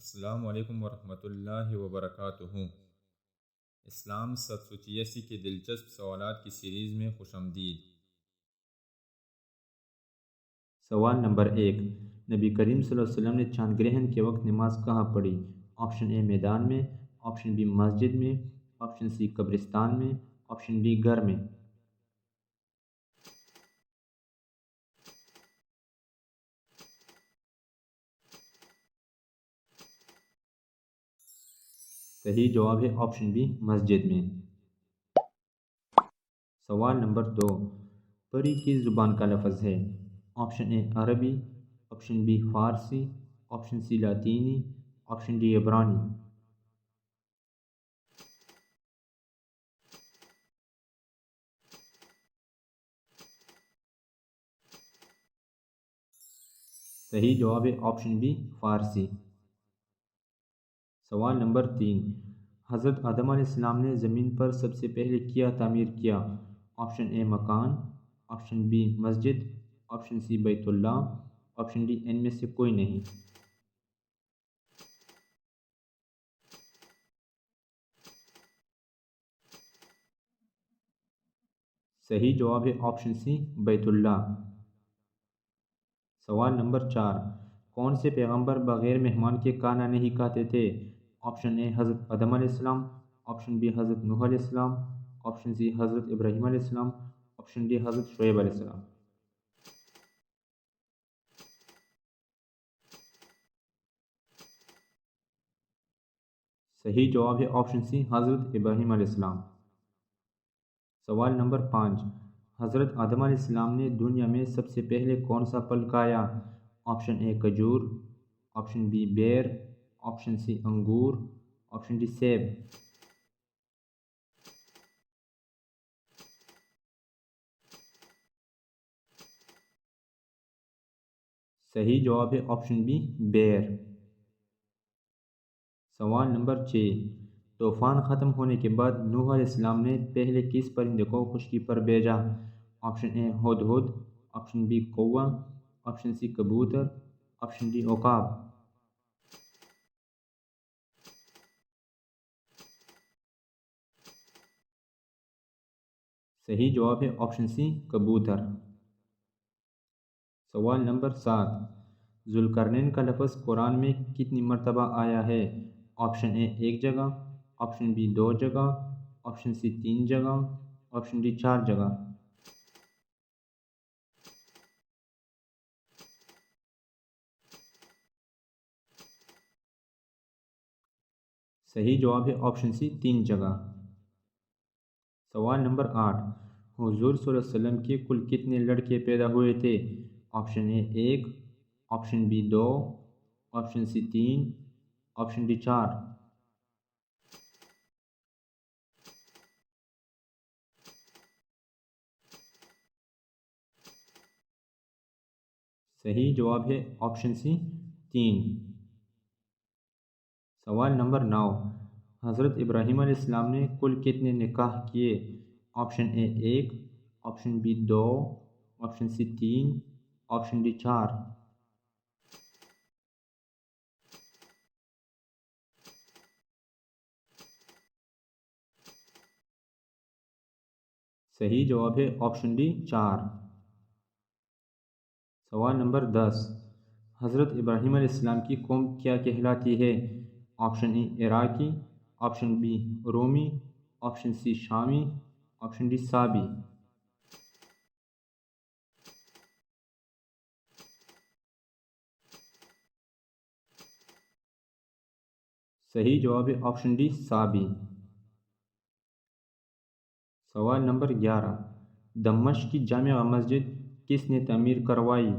السلام علیکم ورحمۃ اللہ وبرکاتہ۔ اسلام 786 کے دلچسپ سوالات کی سیریز میں خوش آمدید۔ سوال نمبر 1، نبی کریم صلی اللہ علیہ وسلم نے چاند گرہن کے وقت نماز کہاں پڑھی؟ آپشن اے میدان میں، آپشن بی مسجد میں، آپشن سی قبرستان میں، آپشن ڈی گھر میں۔ صحیح جواب ہے آپشن بی مسجد میں۔ سوال نمبر 2، پری کس زبان کا لفظ ہے؟ آپشن اے عربی، آپشن بی فارسی، آپشن سی لاطینی، آپشن ڈی عبرانی۔ صحیح جواب ہے آپشن بی فارسی۔ سوال نمبر 3، حضرت آدم علیہ السلام نے زمین پر سب سے پہلے کیا تعمیر کیا؟ آپشن اے مکان، آپشن بی مسجد، آپشن سی بیت اللہ، آپشن ڈی ان میں سے کوئی نہیں۔ صحیح جواب ہے آپشن سی بیت اللہ۔ سوال نمبر 4، کون سے پیغمبر بغیر مہمان کے کھانا نہیں کھاتے تھے؟ آپشن اے حضرت آدم علیہ السلام، آپشن بی حضرت نوح علیہ السلام، آپشن سی حضرت ابراہیم علیہ السلام، آپشن ڈی حضرت شعیب علیہ السلام۔ صحیح جواب ہے آپشن سی حضرت ابراہیم علیہ السلام۔ سوال نمبر 5، حضرت آدم علیہ السلام نے دنیا میں سب سے پہلے کون سا پھل کھایا؟ آپشن اے کھجور، آپشن بی بیر، آپشن سی انگور، آپشن ڈی سیب۔ صحیح جواب ہے آپشن بی بیر۔ سوال نمبر 6، طوفان ختم ہونے کے بعد نوح علیہ السلام نے پہلے کس پرندے کو خشکی پر بھیجا؟ آپشن اے ہدہد، آپشن بی کوہ، آپشن سی کبوتر، آپشن ڈی عقاب۔ صحیح جواب ہے آپشن سی کبوتر۔ سوال نمبر 7، ذوالقرنین کا لفظ قرآن میں کتنی مرتبہ آیا ہے؟ آپشن اے 1 جگہ، آپشن بی 2 جگہ، آپشن سی 3 جگہ، آپشن ڈی 4 جگہ۔ صحیح جواب ہے آپشن سی 3 جگہ۔ سوال نمبر 8، حضور صلی اللہ علیہ وسلم کے کل کتنے لڑکے پیدا ہوئے تھے؟ Option A 1، option B 2، option C 3، option D 4۔ صحیح جواب ہے آپشن سی 3۔ سوال نمبر 9، حضرت ابراہیم علیہ السلام نے کل کتنے نکاح کیے؟ Option A 1، option B 2، option C 3، option D 4۔ صحیح جواب ہے آپشن ڈی 4۔ سوال نمبر 10، حضرت ابراہیم علیہ السلام کی قوم کیا کہلاتی ہے؟ آپشن اے عراقی، آپشن بی رومی، آپشن سی شامی، آپشن ڈی سابی۔ صحیح جواب ہے آپشن ڈی سابی۔ سوال نمبر 11، دمشق کی جامع مسجد کس نے تعمیر کروائی؟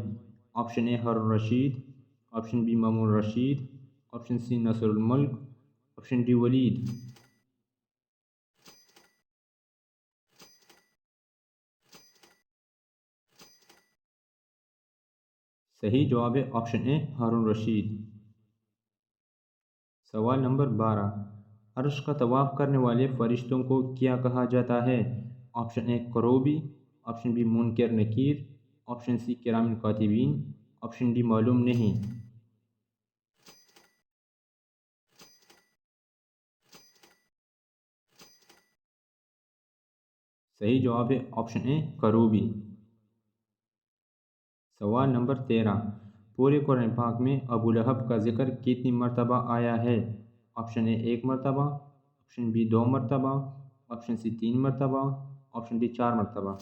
آپشن اے ہارون الرشید، آپشن بی مامون الرشید، آپشن سی نصر الملک، آپشن ڈی ولید۔ صحیح جواب ہے آپشن اے ہارون الرشید۔ سوال نمبر 12، عرش کا طواف کرنے والے فرشتوں کو کیا کہا جاتا ہے؟ آپشن اے کروبی، آپشن بی منکر نکیر، آپشن سی کرام کاتبین، آپشن ڈی معلوم نہیں۔ صحیح جواب ہے آپشن اے کروبی۔ سوال نمبر 13، پورے قرآن پاک میں ابو لہب کا ذکر کتنی مرتبہ آیا ہے؟ آپشن اے 1 مرتبہ، آپشن بی 2 مرتبہ، آپشن سی 3 مرتبہ، آپشن ڈی 4 مرتبہ۔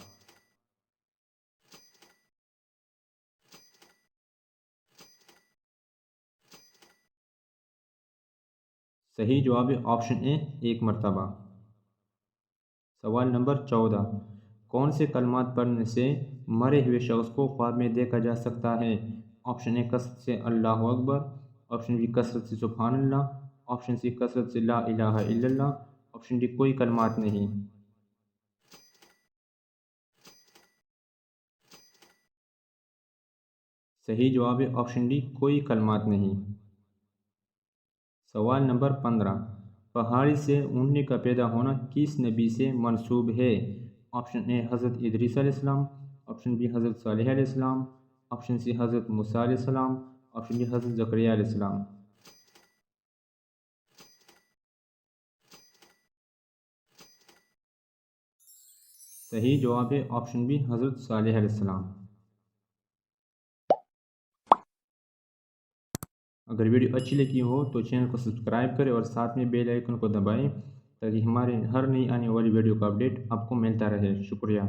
صحیح جواب ہے آپشن اے 1 مرتبہ۔ سوال نمبر 14، کون سے کلمات پڑھنے سے مرے ہوئے شخص کو خواب میں دیکھا جا سکتا ہے؟ آپشن اے کثرت سے اللہ اکبر، آپشن بی کثرت سے سبحان اللہ، آپشن سی کثرت سے لا الہ الا اللہ، آپشن ڈی کوئی کلمات نہیں۔ صحیح جواب ہے آپشن ڈی کوئی کلمات نہیں۔ سوال نمبر 15، پہاڑی سے اونٹنے کا پیدا ہونا کس نبی سے منسوب ہے؟ آپشن اے حضرت ادریس علیہ السلام، آپشن بی حضرت صالح علیہ السلام، آپشن سی حضرت موسیٰ علیہ السلام، آپشن ڈی حضرت زکریا علیہ السلام۔ صحیح جواب ہے آپشن بی حضرت صالح علیہ السلام۔ اگر ویڈیو اچھی لگی ہو تو چینل کو سبسکرائب کریں اور ساتھ میں بیل آئیکن کو دبائیں تاکہ ہمارے ہر نئی آنے والی ویڈیو کا اپڈیٹ آپ کو ملتا رہے۔ شکریہ۔